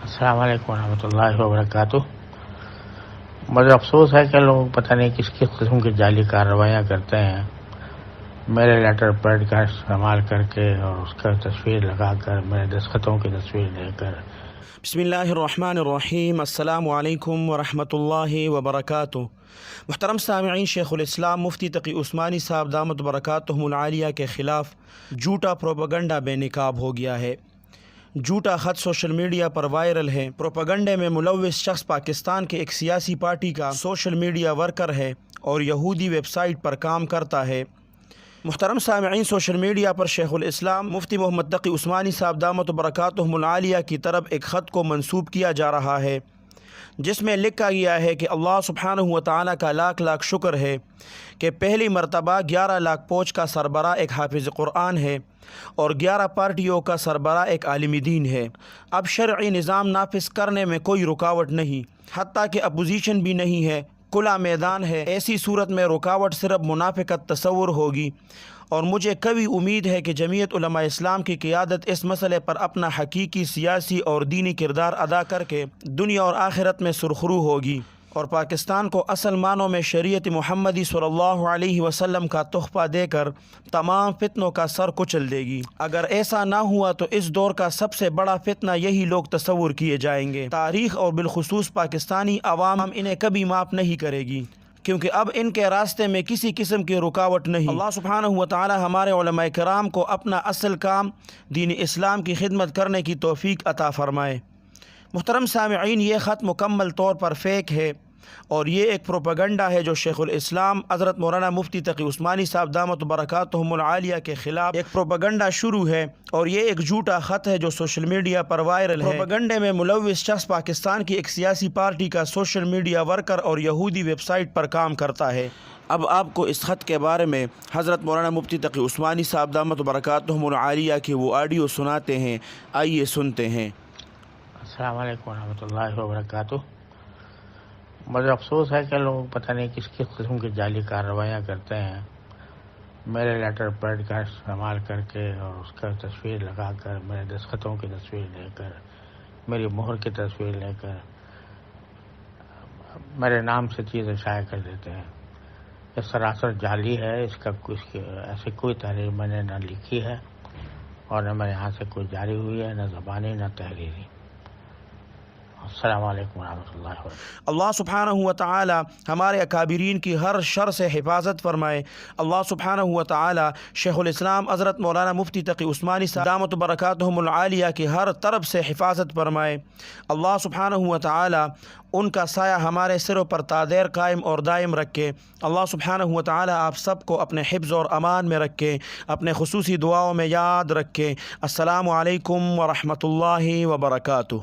السلام علیکم ورحمۃ اللہ وبرکاتہ۔ مجھے افسوس ہے کہ لوگ پتہ نہیں کس کس قسم کی جعلی کارروائیاں کرتے ہیں، میرے لیٹر پیڈ کا استعمال کر کے اور اس کا تصویر لگا کر، میرے دستخطوں کی تصویر لے کر۔ بسم اللہ الرحمن الرحیم۔ السلام علیکم ورحمۃ اللہ وبرکاتہ۔ محترم سامعین، شیخ الاسلام مفتی تقی عثمانی صاحب دامت برکاتہم العالیہ کے خلاف جھوٹا پروپیگنڈا بے نقاب ہو گیا ہے۔ جھوٹا خط سوشل میڈیا پر وائرل ہے۔ پروپیگنڈے میں ملوث شخص پاکستان کے ایک سیاسی پارٹی کا سوشل میڈیا ورکر ہے اور یہودی ویب سائٹ پر کام کرتا ہے۔ محترم سامعین، سوشل میڈیا پر شیخ الاسلام مفتی محمد تقی عثمانی صاحب دامت برکاتہم العالیہ کی طرف ایک خط کو منسوب کیا جا رہا ہے، جس میں لکھا گیا ہے کہ اللہ سبحانہ و تعالیٰ کا لاکھ لاکھ شکر ہے کہ پہلی مرتبہ 11 لاکھ فوج کا سربراہ ایک حافظ قرآن ہے اور 11 پارٹیوں کا سربراہ ایک عالم دین ہے۔ اب شرعی نظام نافذ کرنے میں کوئی رکاوٹ نہیں، حتیٰ کہ اپوزیشن بھی نہیں ہے، کھلا میدان ہے۔ ایسی صورت میں رکاوٹ صرف منافقت تصور ہوگی، اور مجھے کبھی امید ہے کہ جمعیت علماء اسلام کی قیادت اس مسئلے پر اپنا حقیقی سیاسی اور دینی کردار ادا کر کے دنیا اور آخرت میں سرخرو ہوگی اور پاکستان کو اصل معنوں میں شریعت محمدی صلی اللہ علیہ وسلم کا تحفہ دے کر تمام فتنوں کا سر کچل دے گی۔ اگر ایسا نہ ہوا تو اس دور کا سب سے بڑا فتنہ یہی لوگ تصور کیے جائیں گے۔ تاریخ اور بالخصوص پاکستانی عوام انہیں کبھی معاف نہیں کرے گی، کیونکہ اب ان کے راستے میں کسی قسم کی رکاوٹ نہیں۔ اللہ سبحانہ و تعالی ہمارے علماء کرام کو اپنا اصل کام دین اسلام کی خدمت کرنے کی توفیق عطا فرمائے۔ محترم سامعین، یہ خط مکمل طور پر فیک ہے اور یہ ایک پروپیگنڈا ہے جو شیخ الاسلام حضرت مولانا مفتی تقی عثمانی صاحب دامت برکاتہم العالیہ کے خلاف ایک پروپیگنڈا شروع ہے، اور یہ ایک جھوٹا خط ہے جو سوشل میڈیا پر وائرل ہے۔ پروپیگنڈے میں ملوث شخص پاکستان کی ایک سیاسی پارٹی کا سوشل میڈیا ورکر اور یہودی ویب سائٹ پر کام کرتا ہے۔ اب آپ کو اس خط کے بارے میں حضرت مولانا مفتی تقی عثمانی صاحب دامت برکاتہم العالیہ کی وہ آڈیو سناتے ہیں، آئیے سنتے ہیں۔ السلام علیکم ورحمۃ اللہ وبرکاتہ۔ مجھے افسوس ہے کہ لوگ پتہ نہیں کس کس قسم کی جعلی کارروائیاں کرتے ہیں، میرے لیٹر پیڈ کا استعمال کر کے اور اس کا تصویر لگا کر، میرے دستخطوں کی تصویر لے کر، میری مہر کی تصویر لے کر میرے نام سے چیزیں شائع کر دیتے ہیں۔ یہ سراسر جعلی ہے، ایسی کوئی تحریر میں نے نہ لکھی ہے اور نہ میرے یہاں سے کوئی جاری ہوئی ہے، نہ زبانی نہ تحریری۔ السلام علیکم ورحمۃ اللہ وبرکاتہ۔ اللہ سبحانہ و تعالی ہمارے اکابرین کی ہر شر سے حفاظت فرمائے۔ اللہ سبحانہ و تعالی شیخ الاسلام حضرت مولانا مفتی تقی عثمانی صاحب دامت برکاتہم العالیہ کی ہر طرف سے حفاظت فرمائے۔ اللہ سبحانہ و تعالی ان کا سایہ ہمارے سروں پر تادیر قائم اور دائم رکھے۔ اللہ سبحانہ و تعالی آپ سب کو اپنے حفظ اور امان میں رکھے، اپنے خصوصی دعاؤں میں یاد رکھے۔ السلام علیکم ورحمۃ اللہ وبرکاتہ۔